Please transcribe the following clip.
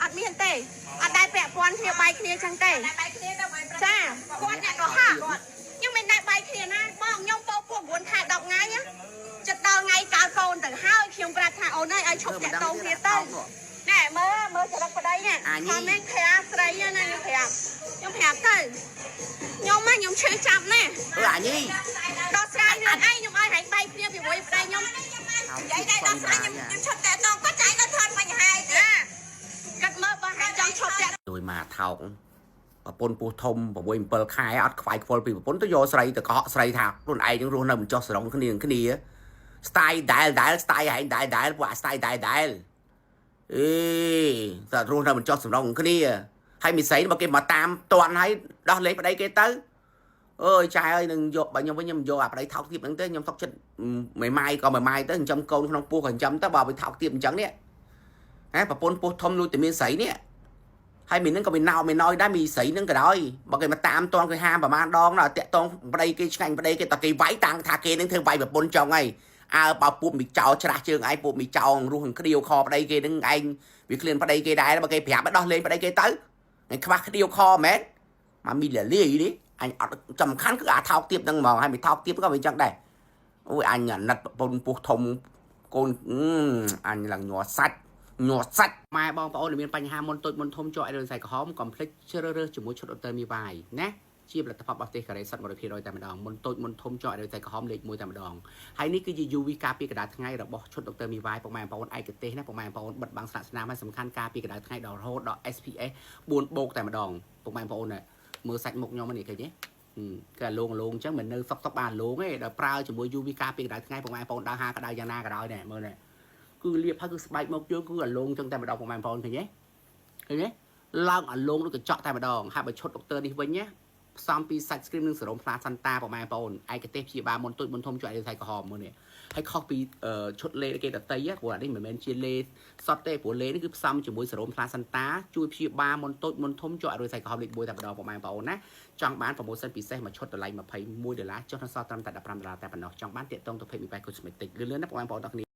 អត់មានទេអត់ដែលពាក់ព័ន្ធគ្នាបាយគ្នាចឹងទេចាគាត់អ្នកក៏ហាខ្ញុំមិនដែលបាយគ្នាណាបងខ្ញុំពោពោ9ខែ10ថ្ងៃចិត្តដល់ថ្ងៃកាលកូនទៅហើយខ្ញុំប្រាប់ថាអូនឲ្យឈប់តាក់តងគ្នាទៅណែមើលចរិតប្តីនេះខំនេះប្រាស្រីណាខ្ញុំប្រាប់ទៅខ្ញុំឈឺចាប់ណាអញនេះដោះស្រាយរឿងអីខ្ញុំឲ្យហែងបាយគ្នាពីមួយប្តីខ្ញុំនិយាយតែដោះស្រាយខ្ញុំឈប់តាក់តងគាត់ចៃនៅធន់បញ្ហាទេកាត់មើលបើហែងចង់ឈប់តាក់ដោយមកថោកប្រពន្ធពោះធំ6 7ខែអត់ខ្វាយខ្វល់ពីប្រពន្ធទៅយកស្រីទៅកក់ស្រីថាខ្លួនឯងនឹងរស់នៅមិនចោះស្រងគ្នាស្ទាយដែលស្ទាយហែងដែលពួកអាស្ទាយដែលអេតែរស់នៅមិនចោះស្រងគ្នាហើយមីស័យបើគេមកតាមតន់ហើយដោះលេខប្តីគេទៅអើយចាយអើយនឹងយកបើខ្ញុំវិញខ្ញុំយកអាប្តីថោកទៀតហ្នឹងទៅខ្ញុំសុកចិត្តមួយម៉ាយក៏មួយម៉ាយទៅចិញ្ចឹមកូនក្នុងពោះក៏ចិញ្ចឹមទៅបើវាថោកទៀតអញ្ចឹងនេះហ៎ប្រពន្ធពោះធំលួចតែមានស្រីនេះហើយមីនឹងក៏មិនណយដែរមីស្រីនឹងក៏ដោយបើគេមកតាមតន់គេហាមប្រហែលដងដល់តាក់តងប្តីគេឆ្ងាញ់ប្តីគេតែគេវាយតាំងថាគេនឹងធ្វើវាយប្រពន្ធចង់ហើយអើបើពួកមីចោច្រាស់ជើងឯងពួកមីចោរស់គ្រាវខប្តីគេនឹងឯងវាឃ្លានប្តីគេដែរបើគេប្រាប់ដោះលេងប្តីគេទៅឯងខ្វះគ្រាវខមែនមកមីលានេះអញអត់សំខាន់គឺអាថោកទៀតហ្នឹងហ្មងហើយមីថោកទៀតក៏វាចឹងដែរអូយអញអាណិតប្រពន្ធពោះធំកូនអញឡើងញ័រសាច់ម៉ែបងប្អូនមានបញ្ហាមុនតូចមុនធំជាប់ឲ្យរឿងខ្សែក្រហមកុំភ្លេចជ្រើសរើសជាមួយឈុតអត់ទៅមីវាយណាជាផលិតផលរបស់ទេសកូរ៉េសុទ្ធ 100% តែម្ដងមុនតូចមុនធំជាប់ឲ្យរឿងខ្សែក្រហមលេខ1តែម្ដងហើយនេះគឺជា UV ការពារកម្ដៅថ្ងៃរបស់ឈុតដុកទ័រមីវាយពុកម៉ែបងប្អូនឯកទេសណាពុកម៉ែបងប្អូនបិទបាំងស្លាកស្នាមហើយសំខាន់ការពារកម្ដៅថ្ងៃដល់រហូតដល់ SPF 4 បូកតែម្ដងពុកម៉ែបងប្អូនមើលសាច់មុខខ្ញុំនេះឃើញទេគឺអាលងអញ្ចឹងមិននៅសុកបានលងទេដល់ប្រើជាមួយ UV ការពារកម្ដៅថ្ងៃពុកម៉ែបងប្អូនដើរហាក្ដៅយ៉ាងណាក៏ដោយដែរមើលនេះគឺលាបហើយគឺស្បែកមុខយើងគឺអាលងអញ្ចឹងតែម្ដងពុកម៉ែបងប្អូនឃើញទេឡើងអាលងដូចកញ្ចក់តែម្ដងហើយបើឈុតដុកទ័រនេះវិញណាផ្សំពីសាច់ស្គ្រីមនិងសេរ៉ូមផ្លាសាន់តាពុកម៉ែបងប្អូនឯកទេសព្យាបាលមុនតូចមុនធំជួយឲ្យខ្សែក្រហមមើលនេះហើយខុសពីឈុតលេគេដតីព្រោះអានេះមិនមែនជាលេសតទេព្រោះលេនេះគឺផ្សំជាមួយសេរ៉ូមផ្លាសាន់តាជួយព្យាបាលមុនតូចមុនធំជួយឲ្យខ្សែក្រហមលេខ1តែម្ដងពុកម៉ែបងប្អូនណាចង់បានប្រូម៉ូសិនពិសេសមកឈុតតម្លៃ$21ចុះដល់សល់ត្រឹមតែ$15តែប៉ុណ្ណោះចង់បានតាក់ទងទៅ Page Mobile Cosmetics លឿនៗណាបងប្អូនទាំងគ្នា